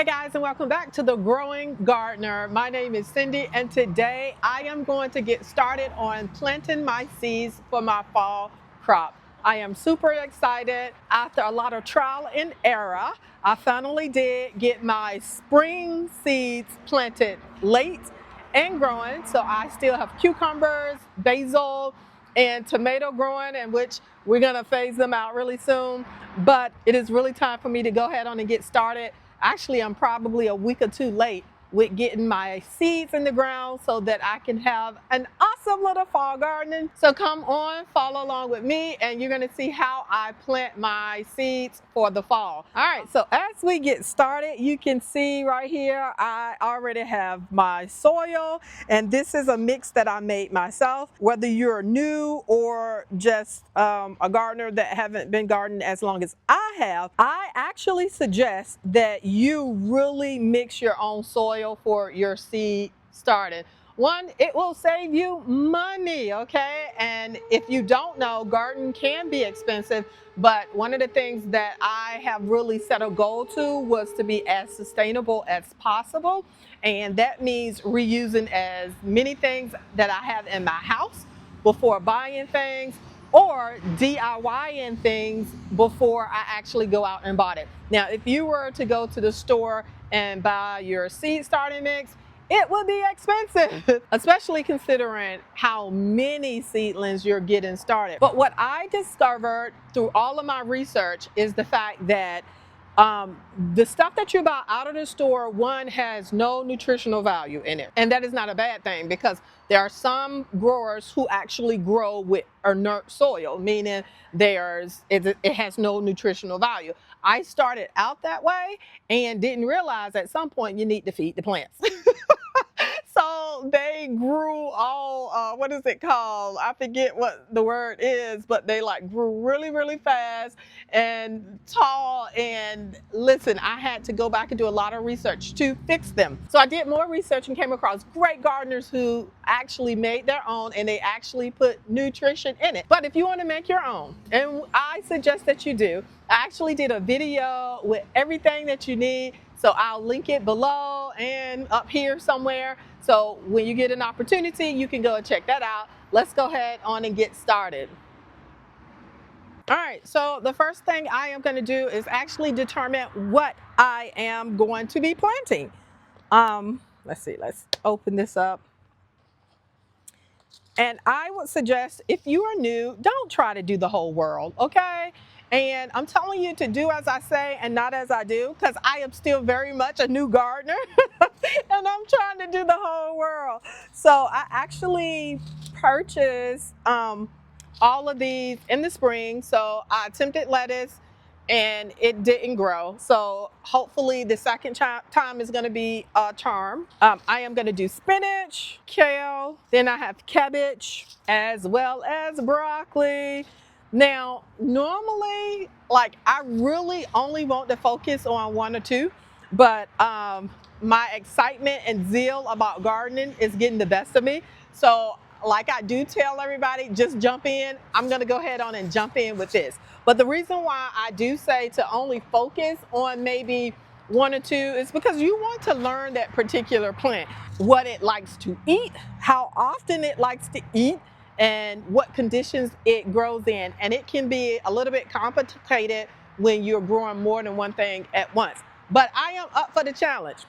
Hey guys, and welcome back to The Growing Gardener. My name is Cindy, and today I am going to get started on planting my seeds for my fall crop. I am super excited. After a lot of trial and error, I finally did get my spring seeds planted late and growing. So I still have cucumbers, basil, and tomato growing, in which we're gonna phase them out really soon. But it is really time for me to go ahead on and get started. Actually, I'm probably a week or two late with getting my seeds in the ground so that I can have an awesome little fall garden. So come on, follow along with me, and you're gonna see how I plant my seeds for the fall. All right, so as we get started, you can see right here, I already have my soil, and this is a mix that I made myself. Whether you're new or just a gardener that haven't been gardening as long as I have, I actually suggest that you really mix your own soil for your seed starting. One, it will save you money, okay? And if you don't know, gardening can be expensive, but one of the things that I have really set a goal to was to be as sustainable as possible. And that means reusing as many things that I have in my house before buying things, or DIYing things before I actually go out and bought it. Now, if you were to go to the store and buy your seed starting mix, it would be expensive, especially considering how many seedlings you're getting started. But what I discovered through all of my research is the fact that the stuff that you buy out of the store, one, has no nutritional value in it. And that is not a bad thing, because there are some growers who actually grow with inert soil, meaning it has no nutritional value. I started out that way and didn't realize at some point you need to feed the plants. So they grew all, what is it called? I forget what the word is, but they like grew really, really fast and tall. And listen, I had to go back and do a lot of research to fix them. So I did more research and came across great gardeners who actually made their own, and they actually put nutrition in it. But if you want to make your own, and I suggest that you do, I actually did a video with everything that you need. So I'll link it below and up here somewhere. So when you get an opportunity, you can go and check that out. Let's go ahead on and get started. All right, so the first thing I am going to do is actually determine what I am going to be planting. Let's see, let's open this up. And I would suggest, if you are new, don't try to do the whole world, okay? And I'm telling you to do as I say and not as I do, because I am still very much a new gardener and I'm trying to do the whole world. So I actually purchased all of these in the spring. So I attempted lettuce and it didn't grow. So hopefully the second time is going to be a charm. I am going to do spinach, kale, then I have cabbage, as well as broccoli. Now, normally, like, I really only want to focus on one or two, but my excitement and zeal about gardening is getting the best of me. So like I do tell everybody, just jump in. I'm going to go ahead on and jump in with this. But the reason why I do say to only focus on maybe one or two is because you want to learn that particular plant, what it likes to eat, how often it likes to eat, and what conditions it grows in. And it can be a little bit complicated when you're growing more than one thing at once. But I am up for the challenge.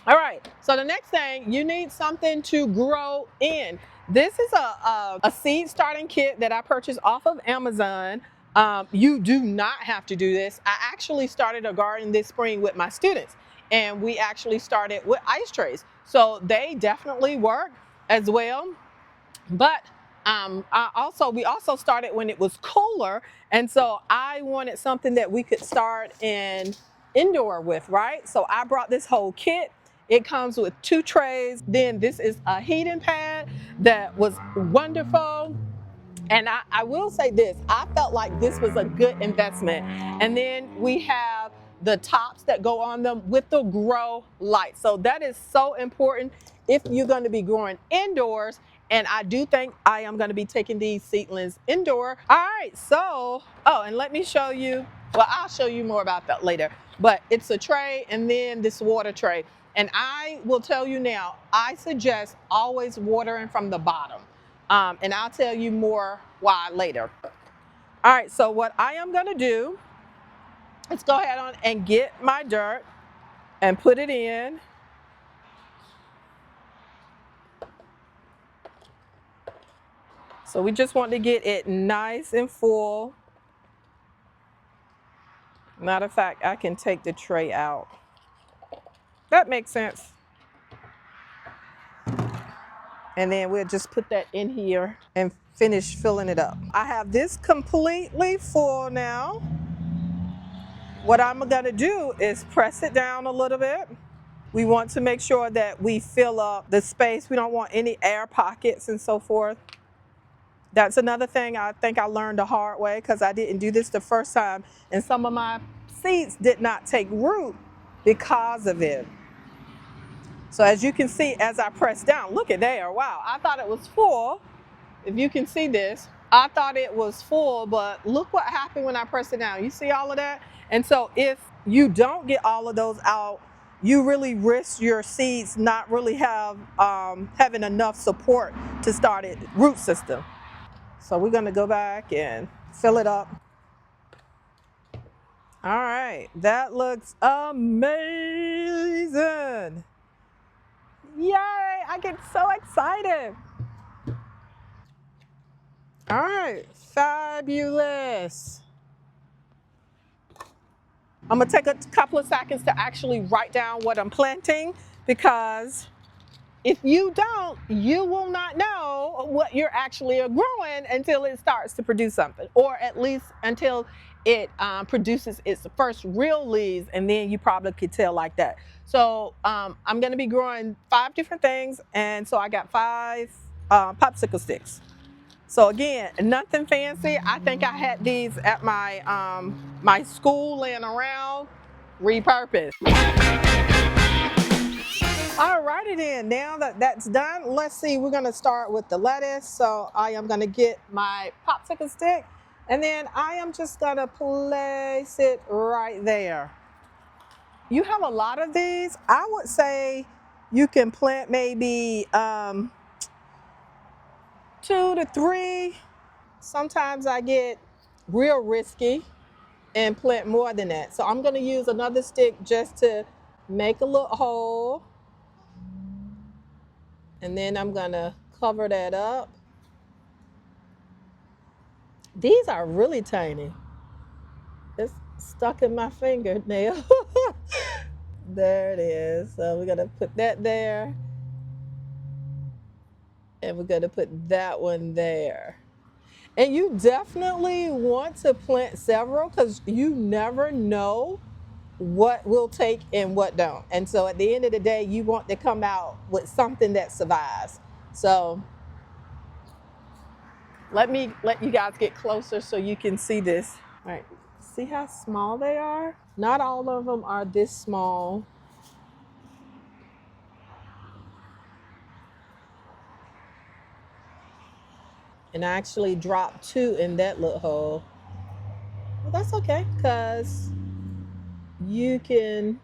All right, so the next thing, you need something to grow in. This is a seed starting kit that I purchased off of Amazon. You do not have to do this. I actually started a garden this spring with my students, and we actually started with ice trays. So they definitely work as well. But we also started when it was cooler, and so I wanted something that we could start indoor with, right? So I brought this whole kit. It comes with 2 trays. Then this is a heating pad that was wonderful. And I will say this, I felt like this was a good investment. And then we have the tops that go on them with the grow light. So that is so important if you're going to be growing indoors And I do think I am going to be taking these seedlings indoor. All right, so, oh, and let me show you, well, I'll show you more about that later, but it's a tray and then this water tray. And I will tell you now, I suggest always watering from the bottom. And I'll tell you more why later. All right, so what I am going to do is go ahead on and get my dirt and put it in. So we just want to get it nice and full. Matter of fact, I can take the tray out. That makes sense. And then we'll just put that in here and finish filling it up. I have this completely full now. What I'm gonna do is press it down a little bit. We want to make sure that we fill up the space. We don't want any air pockets and so forth. That's another thing I think I learned the hard way because I didn't do this the first time. And some of my seeds did not take root because of it. So as you can see, as I press down, look at there, wow, I thought it was full. If you can see this, I thought it was full, but look what happened when I pressed it down. You see all of that? And so if you don't get all of those out, you really risk your seeds not really having enough support to start a root system. So we're gonna go back and fill it up. All right, that looks amazing. Yay, I get so excited. All right, fabulous. I'm gonna take a couple of seconds to actually write down what I'm planting because if you don't, you will not know what you're actually growing until it starts to produce something, or at least until it produces its first real leaves, and then you probably could tell like that. So I'm going to be growing 5 different things, and so I got 5 popsicle sticks. So again, nothing fancy. I think I had these at my my school laying around, repurposed. All righty then, now that that's done, let's see, we're gonna start with the lettuce. So I am gonna get my popsicle stick and then I am just gonna place it right there. You have a lot of these. I would say you can plant maybe 2 to 3. Sometimes I get real risky and plant more than that. So I'm gonna use another stick just to make a little hole. And then I'm gonna cover that up. These are really tiny. It's stuck in my fingernail. There it is. So we're gonna put that there. And we're gonna put that one there. And you definitely want to plant several because you never know what will take and what don't. And so at the end of the day, you want to come out with something that survives. So let you guys get closer so you can see this. All right, see how small they are? Not all of them are this small. And I actually dropped 2 in that little hole. Well, that's okay, because you can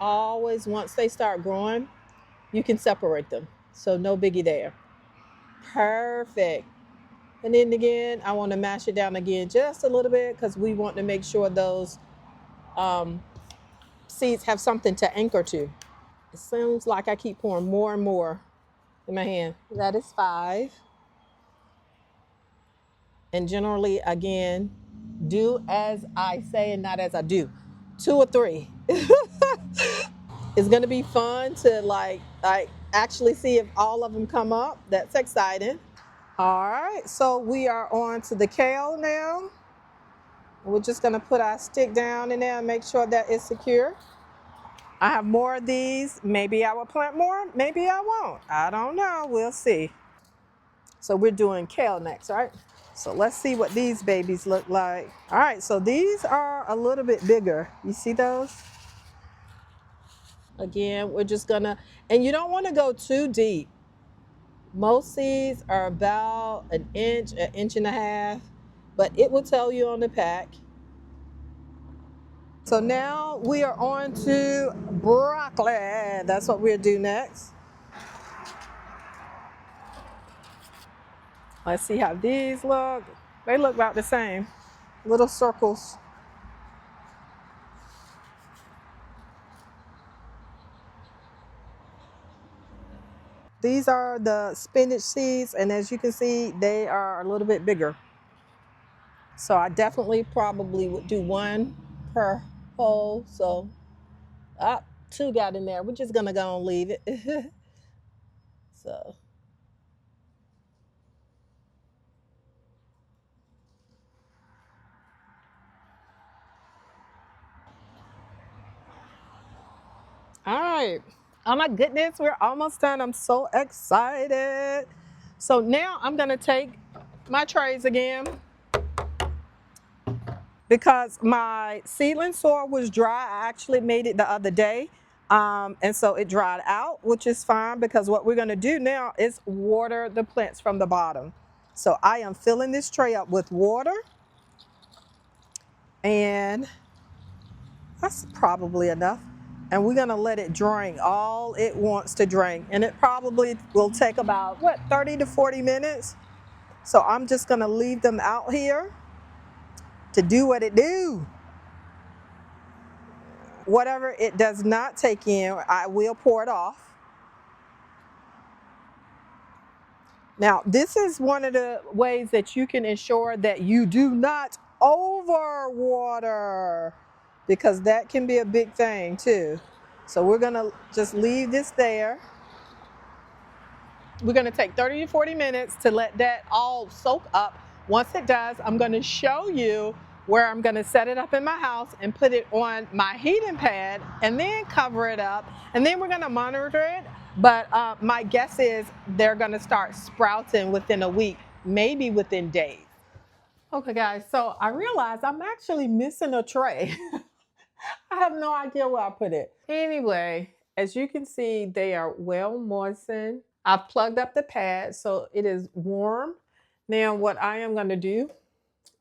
always, once they start growing, you can separate them. So no biggie there. Perfect. And then again, I want to mash it down again just a little bit because we want to make sure those seeds have something to anchor to. It seems like I keep pouring more and more in my hand. That is 5. And generally, again, do as I say and not as I do. 2 or 3. It's gonna be fun to like actually see if all of them come up. That's exciting. All right, so we are on to the kale now. We're just gonna put our stick down in there and make sure that it's secure. I have more of these. Maybe I will plant more, maybe I won't. I don't know, we'll see. So we're doing kale next, right? So let's see what these babies look like. All right, so these are a little bit bigger. You see those? Again, we're just gonna, and you don't wanna go too deep. Most seeds are about an inch and a half, but it will tell you on the pack. So now we are on to broccoli. That's what we'll do next. Let's see how these look. They look about the same. Little circles. These are the spinach seeds, and as you can see, they are a little bit bigger. So I definitely probably would do one per hole. So two got in there. We're just gonna go and leave it. So all right. Oh my goodness, we're almost done. I'm so excited. So now I'm gonna take my trays again because my seedling soil was dry. I actually made it the other day. And so it dried out, which is fine because what we're gonna do now is water the plants from the bottom. So I am filling this tray up with water, and that's probably enough. And we're gonna let it drain all it wants to drain. And it probably will take about, 30 to 40 minutes. So I'm just gonna leave them out here to do what it do. Whatever it does not take in, I will pour it off. Now, this is one of the ways that you can ensure that you do not overwater, because that can be a big thing too. So we're gonna just leave this there. We're gonna take 30 to 40 minutes to let that all soak up. Once it does, I'm gonna show you where I'm gonna set it up in my house and put it on my heating pad and then cover it up. And then we're gonna monitor it. But my guess is they're gonna start sprouting within a week, maybe within days. Okay guys, so I realized I'm actually missing a tray. I have no idea where I put it. Anyway, as you can see, they are well moistened. I've plugged up the pad so it is warm. Now what I am going to do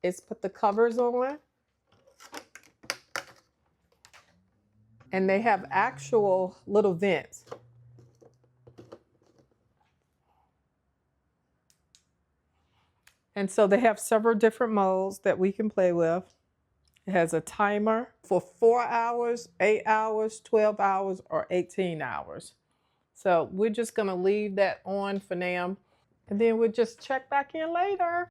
is put the covers on, and they have actual little vents. And so they have several different molds that we can play with. It has a timer for 4 hours, 8 hours, 12 hours, or 18 hours. So we're just gonna leave that on for now, and then we'll just check back in later.